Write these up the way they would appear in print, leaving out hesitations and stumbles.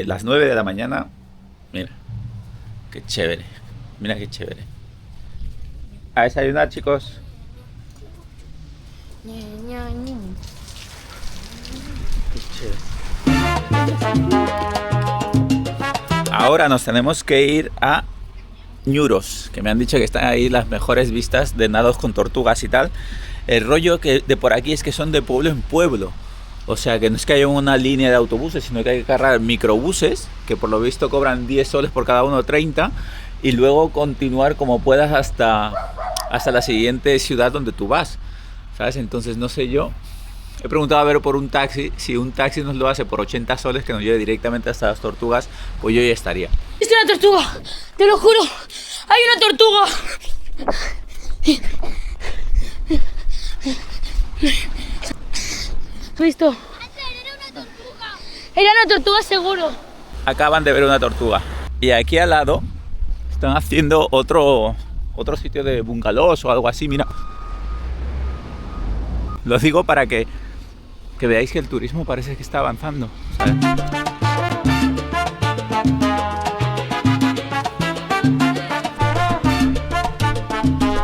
Las 9 de la mañana, mira, qué chévere, mira qué chévere. A desayunar, chicos. Qué chévere. Ahora nos tenemos que ir a Ñuros, que me han dicho que están ahí las mejores vistas de nados con tortugas y tal. El rollo que de por aquí es que son de pueblo en pueblo. O sea, que no es que haya una línea de autobuses, sino que hay que agarrar microbuses, que por lo visto cobran 10 soles por cada uno, 30, y luego continuar como puedas hasta la siguiente ciudad donde tú vas, ¿sabes? Entonces, no sé yo. He preguntado a ver por un taxi, si un taxi nos lo hace por 80 soles, que nos lleve directamente hasta las tortugas, pues yo ya estaría. ¡Es una tortuga! ¡Te lo juro! ¡Hay una tortuga! ¿Has visto? Era una tortuga seguro. Acaban de ver una tortuga. Y aquí al lado están haciendo otro sitio de bungalows o algo así, mira. Lo digo para que veáis que el turismo parece que está avanzando, ¿sabes?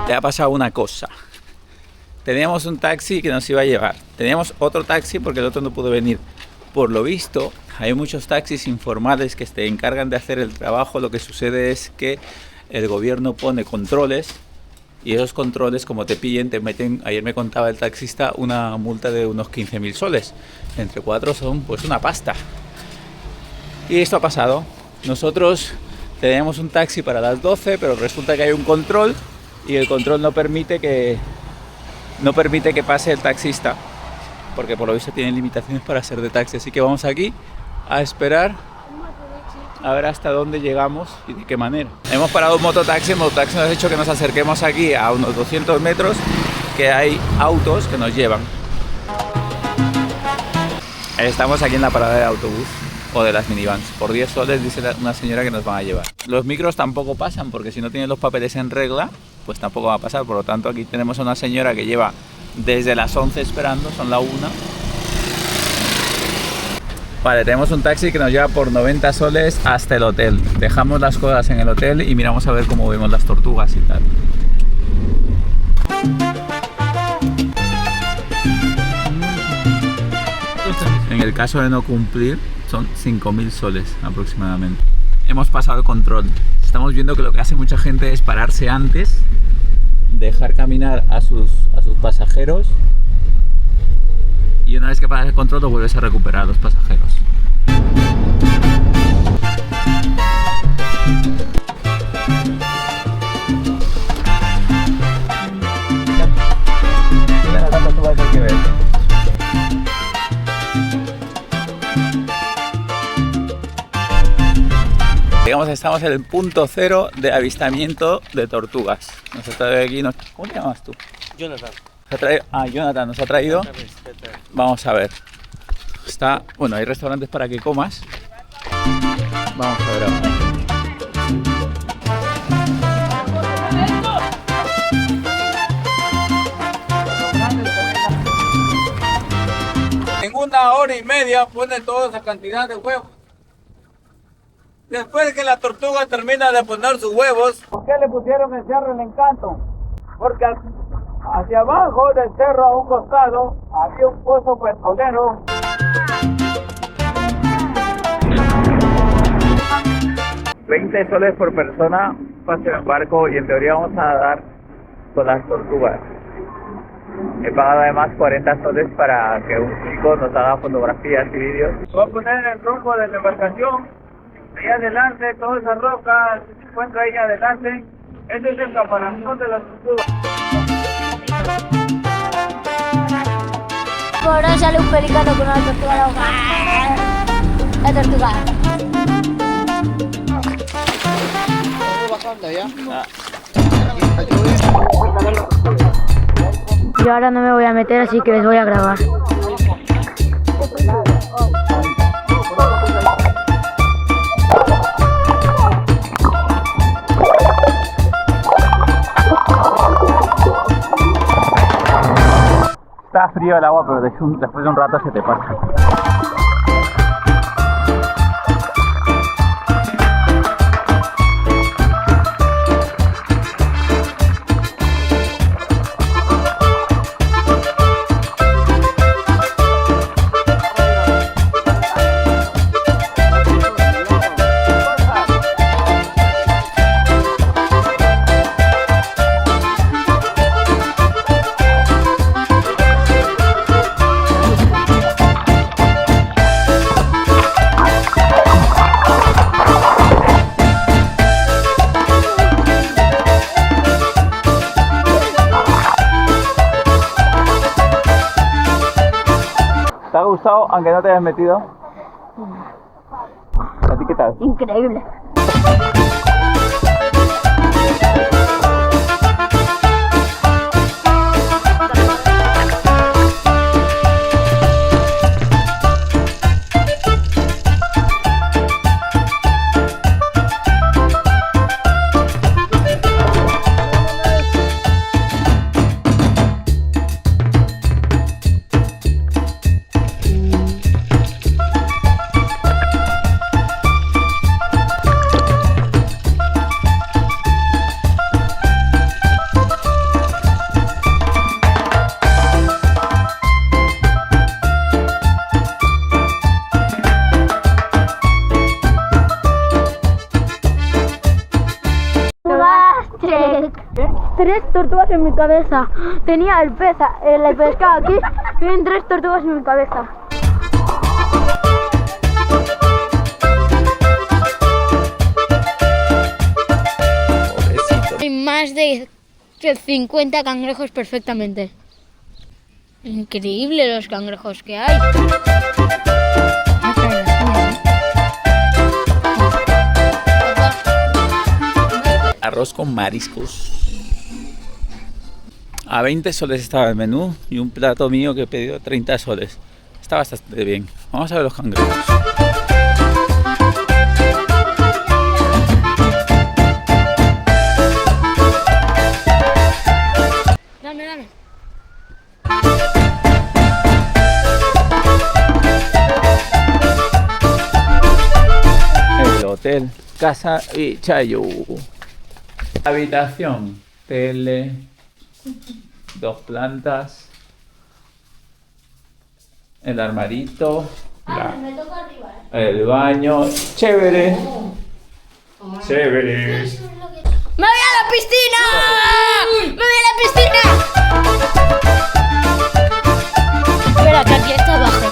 Le ha pasado una cosa. Teníamos un taxi que nos iba a llevar. Teníamos otro taxi porque el otro no pudo venir. Por lo visto, hay muchos taxis informales que se encargan de hacer el trabajo. Lo que sucede es que el gobierno pone controles y esos controles, como te pillen, te meten, ayer me contaba el taxista, una multa de unos 15.000 soles. Entre 4 son pues una pasta. Y esto ha pasado. Nosotros teníamos un taxi para las 12, pero resulta que hay un control y el control no permite que pase el taxista, porque por lo visto tienen limitaciones para ser de taxi. Así que vamos aquí a esperar a ver hasta dónde llegamos y de qué manera. Hemos parado un mototaxi. El mototaxi nos ha dicho que nos acerquemos aquí a unos 200 metros, que hay autos que nos llevan. Estamos aquí en la parada de autobús o de las minivans. Por 10 soles dice una señora que nos van a llevar. Los micros tampoco pasan, porque si no tienen los papeles en regla, pues tampoco va a pasar. Por lo tanto, aquí tenemos a una señora que lleva desde las 11 esperando, son la 1. Vale, tenemos un taxi que nos lleva por 90 soles hasta el hotel. Dejamos las cosas en el hotel y miramos a ver cómo vemos las tortugas y tal. En el caso de no cumplir, son 5.000 soles aproximadamente. Hemos pasado el control. Estamos viendo que lo que hace mucha gente es pararse antes, dejar caminar a sus pasajeros, y una vez que pasas el control lo vuelves a recuperar a los pasajeros. Digamos, estamos en el punto cero de avistamiento de tortugas. Nos ha traído aquí, ¿cómo te llamas tú? Jonathan. Jonathan nos ha traído. Vamos a ver. Bueno, hay restaurantes para que comas. Vamos a ver ahora. En 1 hora y media pone toda esa cantidad de huevos. Después de que la tortuga termina de poner sus huevos, ¿por qué le pusieron el Cerro El Encanto? Porque hacia abajo del cerro, a un costado, había un pozo petrolero. $20 soles por persona, paseo en barco, y en teoría vamos a nadar con las tortugas. He pagado además 40 soles para que un chico nos haga fotografías y vídeos. Voy a poner el rumbo de la embarcación. Ahí adelante, todas esas rocas se encuentra ahí adelante. Ese es el caparazón de las tortugas. Por ahora sale un pelicano con una tortuga. La tortuga. Bajando ya. Yo ahora no me voy a meter, así que les voy a grabar. Está frío el agua, pero después de un rato se te pasa. gustado aunque no te hayas metido? ¿A ti qué tal? Increíble. Tres tortugas en mi cabeza. Tenía el pescado aquí y vienen 3 tortugas en mi cabeza. Pobrecito. Hay más de 50 cangrejos perfectamente. Increíble los cangrejos que hay. Arroz con mariscos. A 20 soles estaba el menú y un plato mío que he pedido 30 soles. Está bastante bien. Vamos a ver los cangrejos. Dame. El hotel Casa Bichayu. Habitación, tele, 2 plantas, el armarito, Me toca arriba, el baño, chévere. Chévere. ¡Me voy a la piscina! ¡Me voy a la piscina! Espera, que aquí está abajo.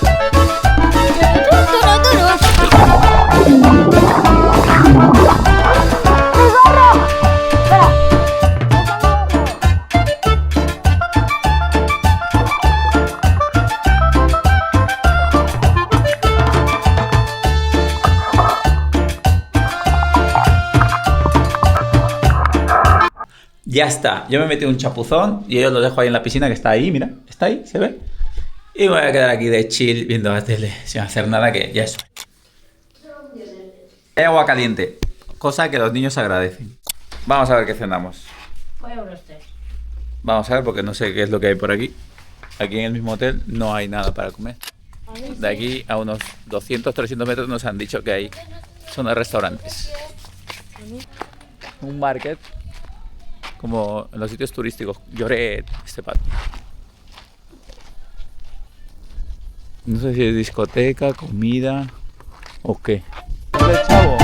Ya está, yo me metí un chapuzón y yo lo dejo ahí en la piscina que está ahí, mira, está ahí, ¿se ve? Y me voy a quedar aquí de chill viendo la tele sin hacer nada, que ya es. Hay agua caliente, cosa que los niños agradecen. Vamos a ver qué cenamos. Vamos a ver porque no sé qué es lo que hay por aquí. Aquí en el mismo hotel no hay nada para comer. De aquí a unos 200-300 metros nos han dicho que hay zonas de restaurantes. Un market, como en los sitios turísticos. Lloret, este pato. No sé si es discoteca, comida o qué. ¡Hola, chavo!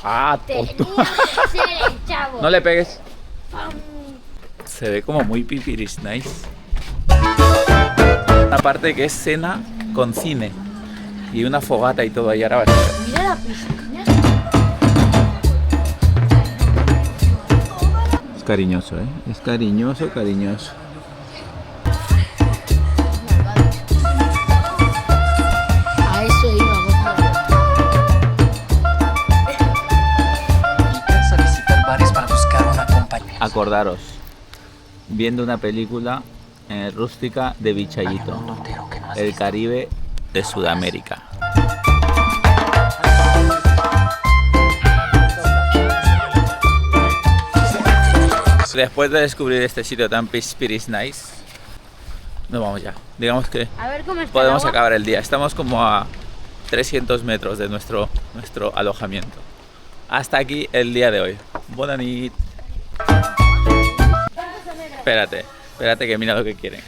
Ah, tonto. No le pegues. Se ve como muy pipiris nice. Aparte que es cena con cine y una fogata y todo ahí. Ahora va a ser. Mira la piscina. Es cariñoso, ¿eh? Es cariñoso, cariñoso. A eso íbamos. Piensa visitar bares para buscar una compañía. Acordaros, viendo una película rústica de Bichayito, el Caribe de Sudamérica. Después de descubrir este sitio tan pispiris nice, nos vamos ya. Digamos que A ver cómo está. podemos el agua. acabar el día. Estamos como a 300 metros de nuestro alojamiento. Hasta aquí el día de hoy. Buena nit. Espérate que mira lo que quieren.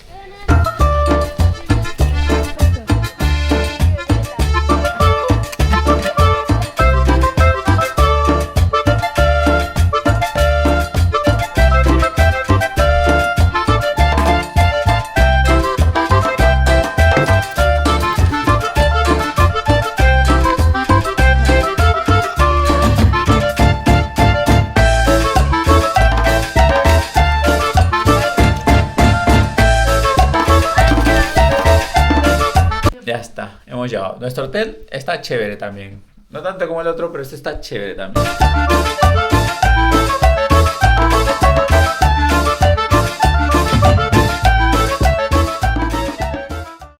llegado. Nuestro hotel está chévere también. No tanto como el otro, pero este está chévere también.